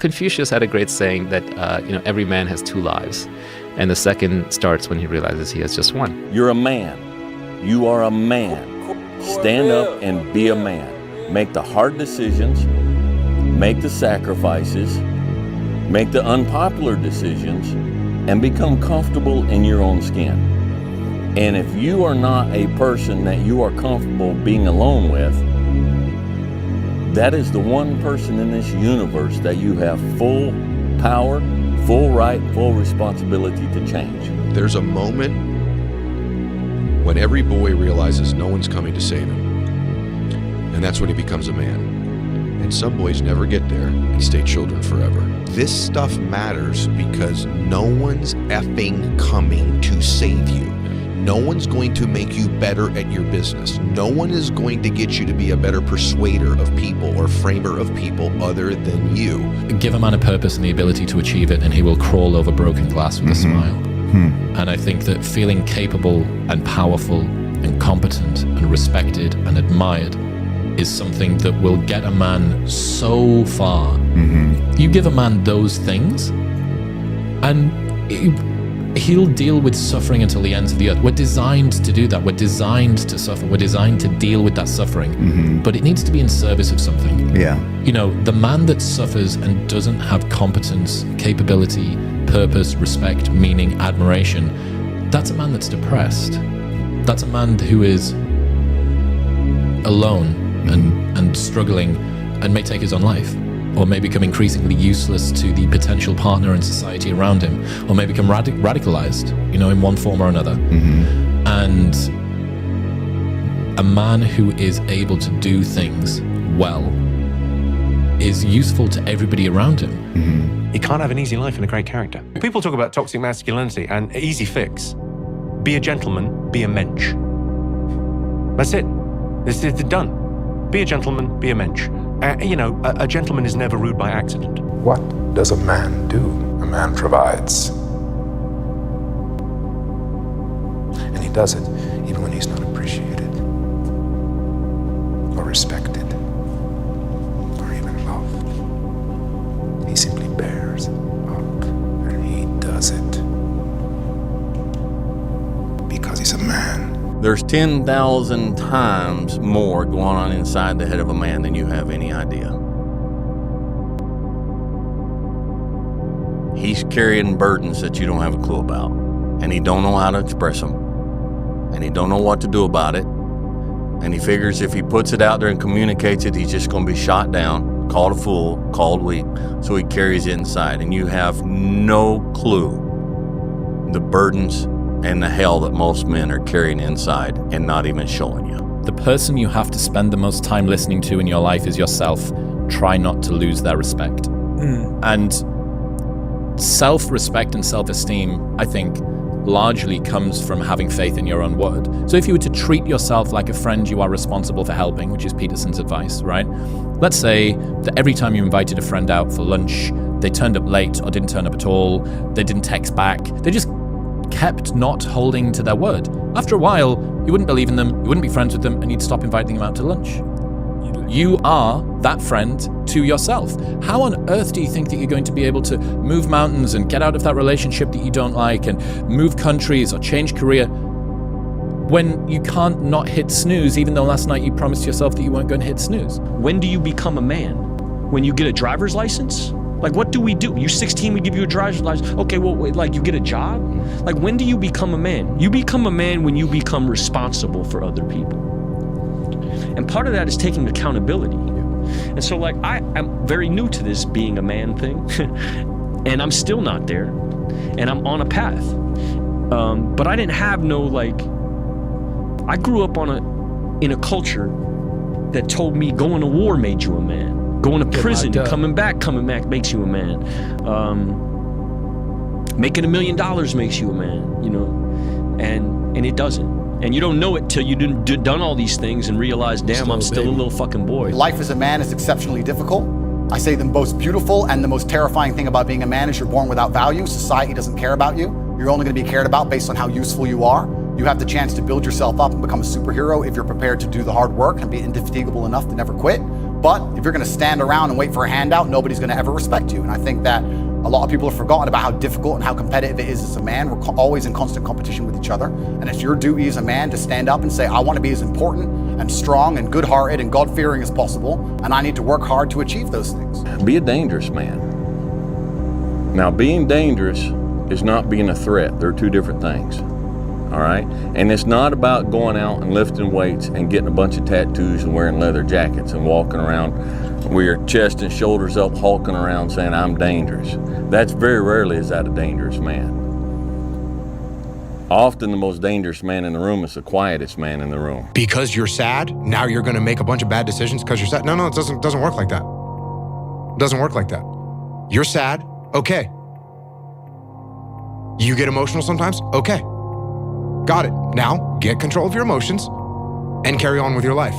Confucius had a great saying that, every man has two lives. And the second starts when he realizes he has just one. You're a man. You are a man. Stand up and be a man. Make the hard decisions. Make the sacrifices. Make the unpopular decisions. And become comfortable in your own skin. And if you are not a person that you are comfortable being alone with, that is the one person in this universe that you have full power, full right, full responsibility to change. There's a moment when every boy realizes no one's coming to save him. And that's when he becomes a man. And some boys never get there and stay children forever. This stuff matters because no one's effing coming to save you. No one's going to make you better at your business. No one is going to get you to be a better persuader of people or framer of people other than you. Give a man a purpose and the ability to achieve it, and he will crawl over broken glass with a smile. And I think that feeling capable and powerful and competent and respected and admired is something that will get a man so far. You give a man those things, and he'll deal with suffering until the ends of the earth. We're designed to do that. We're designed to suffer. We're designed to deal with that suffering. But it needs to be in service of something. Yeah. The man that suffers and doesn't have competence, capability, purpose, respect, meaning, admiration, that's a man that's depressed. That's a man who is alone and struggling and may take his own life, or may become increasingly useless to the potential partner and society around him, or may become radicalized, in one form or another. And a man who is able to do things well is useful to everybody around him. You can't have an easy life and a great character. People talk about toxic masculinity and easy fix. Be a gentleman, be a mensch. That's it. It's done. Be a gentleman, be a mensch. A gentleman is never rude by accident. What does a man do? A man provides. And he does it even when he's not appreciated, or respected, or even loved. He simply bears up, and he does it because he's a man. There's 10,000 times more going on inside the head of a man than you have any idea. He's carrying burdens that you don't have a clue about, and he don't know how to express them, and he don't know what to do about it, and he figures if he puts it out there and communicates it, he's just going to be shot down, called a fool, called weak, so he carries it inside, and you have no clue the burdens and the hell that most men are carrying inside and not even showing you. The person you have to spend the most time listening to in your life is yourself. Try not to lose their respect. And self-respect and self-esteem, I think, largely comes from having faith in your own word. So if you were to treat yourself like a friend you are responsible for helping, which is Peterson's advice, right? Let's say that every time you invited a friend out for lunch, they turned up late or didn't turn up at all, they didn't text back, they just kept not holding to their word. After a while, you wouldn't believe in them, you wouldn't be friends with them, and you'd stop inviting them out to lunch. You are that friend to yourself. How on earth do you think that you're going to be able to move mountains and get out of that relationship that you don't like and move countries or change career when you can't not hit snooze, even though last night you promised yourself that you weren't going to hit snooze? When do you become a man? When you get a driver's license? Like, what do we do? You're 16, we give you a driver's license. Okay, well, wait, like, you get a job? Like, when do you become a man? You become a man when you become responsible for other people. And part of that is taking accountability. And so, like, I'm very new to this being a man thing. And I'm still not there. And I'm on a path. But I didn't have no, like, I grew up in a culture that told me going to war made you a man. Going to prison, coming back makes you a man. Making $1 million makes you a man, and it doesn't. And you don't know it till you've done all these things and realize, damn, I'm still a little fucking boy. Life as a man is exceptionally difficult. I say the most beautiful and the most terrifying thing about being a man is you're born without value. Society doesn't care about you. You're only going to be cared about based on how useful you are. You have the chance to build yourself up and become a superhero if you're prepared to do the hard work and be indefatigable enough to never quit. But if you're gonna stand around and wait for a handout, nobody's gonna ever respect you. And I think that a lot of people have forgotten about how difficult and how competitive it is as a man. We're always in constant competition with each other. And it's your duty as a man to stand up and say, I want to be as important and strong and good-hearted and God-fearing as possible, and I need to work hard to achieve those things. Be a dangerous man. Now, being dangerous is not being a threat. They're two different things, all right? And it's not about going out and lifting weights and getting a bunch of tattoos and wearing leather jackets and walking around with your chest and shoulders up, hulking around saying, I'm dangerous. That's very rarely is that a dangerous man. Often the most dangerous man in the room is the quietest man in the room. Because you're sad, now you're gonna make a bunch of bad decisions because you're sad. No, it doesn't work like that. It doesn't work like that. You're sad, okay. You get emotional sometimes, okay. Got it. Now, get control of your emotions and carry on with your life.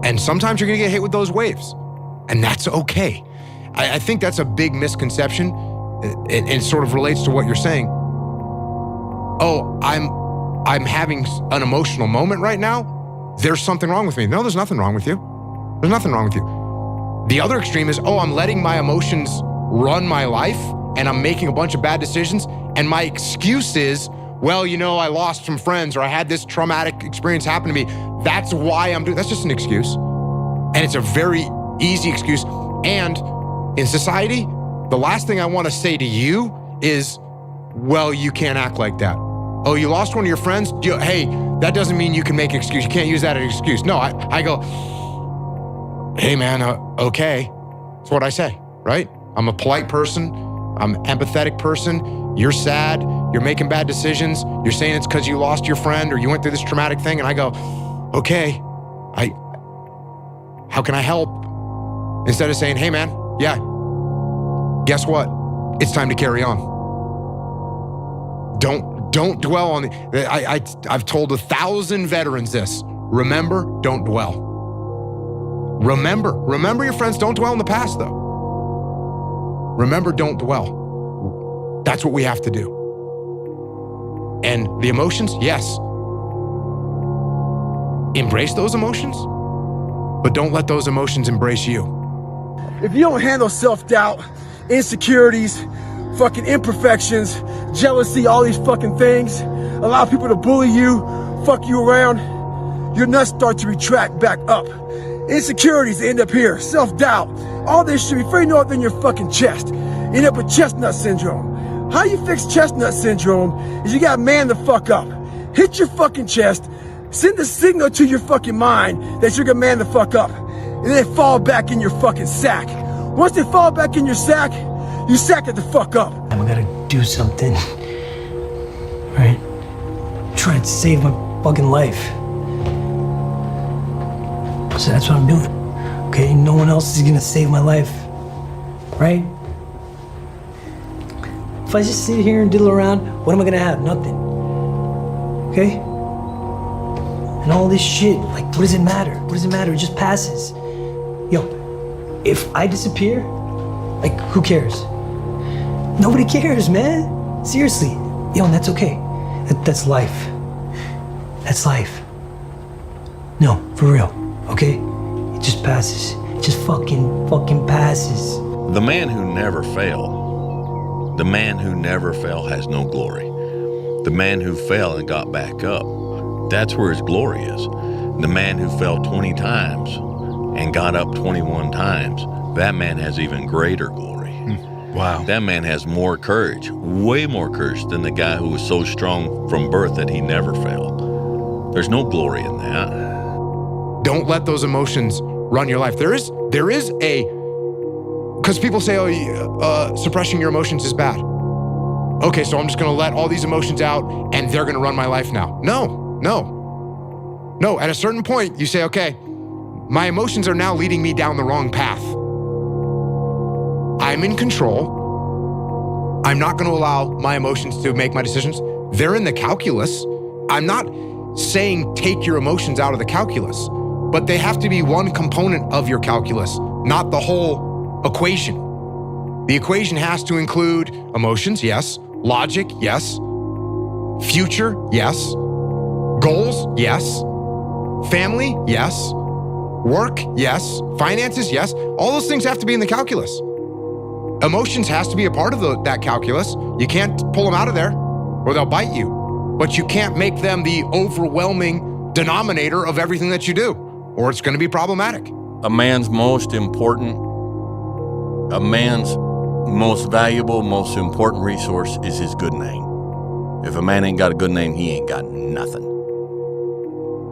And sometimes you're gonna get hit with those waves, and that's okay. I think that's a big misconception. It sort of relates to what you're saying. Oh, I'm having an emotional moment right now. There's something wrong with me. No, there's nothing wrong with you. There's nothing wrong with you. The other extreme is, oh, I'm letting my emotions run my life and I'm making a bunch of bad decisions. And my excuse is, well, you know, I lost some friends or I had this traumatic experience happen to me. That's why I'm doing, that's just an excuse. And it's a very easy excuse. And in society, the last thing I want to say to you is, well, you can't act like that. Oh, you lost one of your friends? Hey, that doesn't mean you can make an excuse. You can't use that as an excuse. No, I go, hey man, okay. That's what I say, right? I'm a polite person. I'm an empathetic person. You're sad. You're making bad decisions. You're saying it's because you lost your friend or you went through this traumatic thing. And I go, okay, how can I help? Instead of saying, hey man, yeah, guess what? It's time to carry on. Don't dwell on I've told 1,000 veterans this. Remember, don't dwell. Remember your friends. Don't dwell in the past though. Remember, don't dwell. That's what we have to do. And the emotions, yes. Embrace those emotions, but don't let those emotions embrace you. If you don't handle self-doubt, insecurities, fucking imperfections, jealousy, all these fucking things, allow people to bully you, fuck you around, your nuts start to retract back up. Insecurities end up here, self-doubt, all this shit before you know it in your fucking chest. You end up with chestnut syndrome. How you fix chestnut syndrome is you gotta man the fuck up. Hit your fucking chest, send a signal to your fucking mind that you're gonna man the fuck up, and then fall back in your fucking sack. Once they fall back in your sack, you sack it the fuck up. I gotta do something, right? Trying to save my fucking life. So that's what I'm doing, okay? No one else is gonna save my life, right? If I just sit here and diddle around, what am I gonna have? Nothing, okay? And all this shit, like, what does it matter? What does it matter? It just passes. Yo, if I disappear, like, who cares? Nobody cares, man. Seriously. Yo, and that's okay. That's life. That's life. No, for real, okay? It just passes. It just fucking passes. The man who never failed, the man who never fell has no glory. The man who fell and got back up, that's where his glory is. The man who fell 20 times and got up 21 times, that man has even greater glory. Wow. That man has more courage, way more courage than the guy who was so strong from birth that he never failed. There's no glory in that. Don't let those emotions run your life. There is a, because people say, suppressing your emotions is bad. Okay, so I'm just gonna let all these emotions out and they're gonna run my life now. No, at a certain point you say, okay, my emotions are now leading me down the wrong path. I'm in control. I'm not gonna allow my emotions to make my decisions. They're in the calculus. I'm not saying take your emotions out of the calculus, but they have to be one component of your calculus, not the whole equation. The equation has to include emotions, yes. Logic, yes. Future, yes. Goals, yes. Family, yes. Work, yes. Finances, yes. All those things have to be in the calculus. Emotions has to be a part of that calculus. You can't pull them out of there or they'll bite you. But you can't make them the overwhelming denominator of everything that you do, or it's going to be problematic. A man's most valuable, most important resource is his good name. If a man ain't got a good name, he ain't got nothing.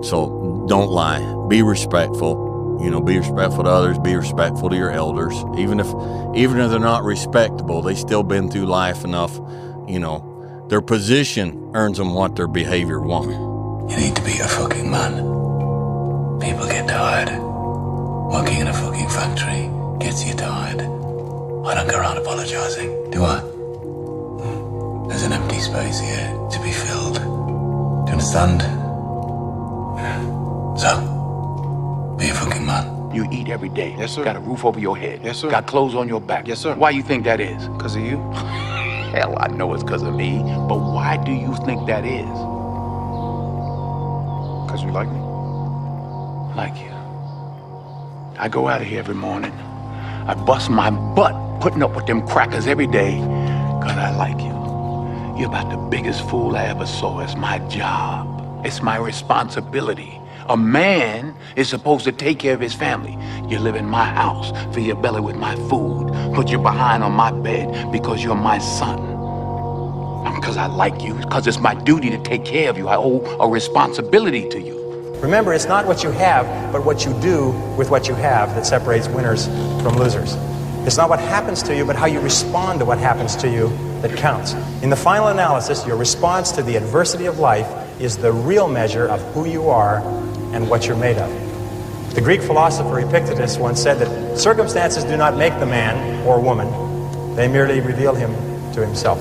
So don't lie. Be respectful. Be respectful to others. Be respectful to your elders. Even if they're not respectable, they still been through life enough. Their position earns them what their behavior wants. You need to be a fucking man. People get tired. Working in a fucking factory gets you tired. I don't go around apologizing, do I? There's an empty space here to be filled. Do you understand? So, be a fucking man. You eat every day. Yes, sir. Got a roof over your head. Yes, sir. Got clothes on your back. Yes, sir. Why you think that is? Because of you? Hell, I know it's because of me. But why do you think that is? Because you like me? Like you. I go out of here every morning. I bust my butt putting up with them crackers every day because I like you. You're about the biggest fool I ever saw. It's my job. It's my responsibility. A man is supposed to take care of his family. You live in my house, fill your belly with my food, put your behind on my bed because you're my son. Not because I like you, because it's my duty to take care of you. I owe a responsibility to you. Remember, it's not what you have, but what you do with what you have that separates winners from losers. It's not what happens to you, but how you respond to what happens to you that counts. In the final analysis, your response to the adversity of life is the real measure of who you are and what you're made of. The Greek philosopher Epictetus once said that circumstances do not make the man or woman, they merely reveal him to himself.